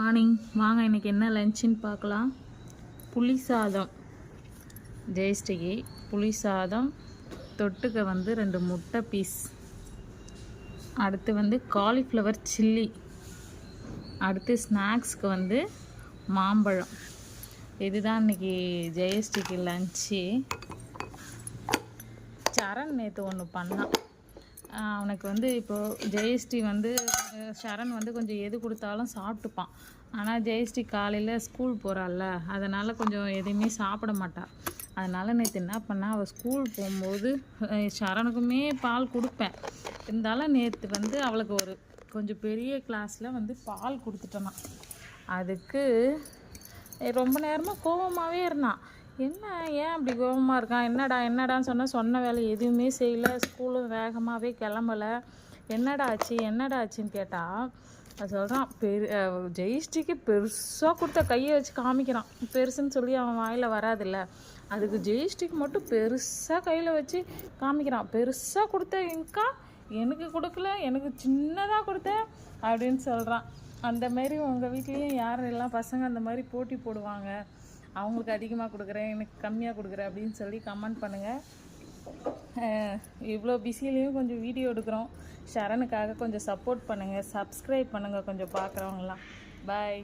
Morning வாங்க, இன்றைக்கி என்ன லஞ்சுன்னு பார்க்கலாம். புளி சாதம், ஜெயஸ்ரீக்கு புளி சாதம், தொட்டுக்க 2 முட்டை பீஸ், அடுத்து காலிஃப்ளவர் சில்லி, அடுத்து ஸ்நாக்ஸ்க்கு மாம்பழம். இதுதான் இன்றைக்கி ஜெயஸ்ரீக்கு லஞ்சு. சரண் நேற்று ஒன்று பண்ணான். அவனுக்கு இப்போது ஜெயஸ்ரீ சரண் கொஞ்சம் எது கொடுத்தாலும் சாப்பிட்டுப்பான். ஆனால் ஜெயஸ்ரீ காலையில் ஸ்கூல் போகிறாள்ல, அதனால் கொஞ்சம் எதையுமே சாப்பிட மாட்டாள். அதனால் நேற்று என்ன பண்ணால், அவள் ஸ்கூல் போகும்போது சரணுக்குமே பால் கொடுப்பேன். இருந்தாலும் நேற்று அவளுக்கு கொஞ்சம் பெரிய கிளாஸில் பால் கொடுத்துட்டேனான். அதுக்கு ரொம்ப நேரமாக கோபமாகவே இருந்தான். என்ன, ஏன் அப்படி கோபமாக இருக்கான், என்னடான்னு சொன்ன வேலை எதுவுமே செய்யலை, ஸ்கூலும் வேகமாகவே கிளம்பலை, என்னடா ஆச்சுன்னு கேட்டால் அது சொல்கிறான். ஜெயஸ்ரீக்கு பெருசாக கொடுத்த கையை வச்சு காமிக்கிறான். பெருசுன்னு சொல்லி அவன் வாயில் வராதில்ல, அதுக்கு ஜெயஸ்ரீக்கு மட்டும் பெருசாக கையில் வச்சு காமிக்கிறான். பெருசாக கொடுத்த இங்கா எனக்கு கொடுக்கல, எனக்கு சின்னதாக கொடுத்தேன் அப்படின்னு சொல்கிறான். அந்த மாதிரி உங்கள் வீட்லேயும் யாரெல்லாம் பசங்க அந்த மாதிரி போட்டி போடுவாங்க, அவங்களுக்கு அதிகமாக கொடுக்குறேன், எனக்கு கம்மியாக கொடுக்குறேன் அப்படின்னு சொல்லி கமெண்ட் பண்ணுங்கள். இவ்வளோ பிஸிலையும் கொஞ்சம் வீடியோ எடுக்கிறோம். சரணுக்காக கொஞ்சம் சப்போர்ட் பண்ணுங்கள், சப்ஸ்கிரைப் பண்ணுங்கள் கொஞ்சம் பார்க்குறவங்களாம். பாய்.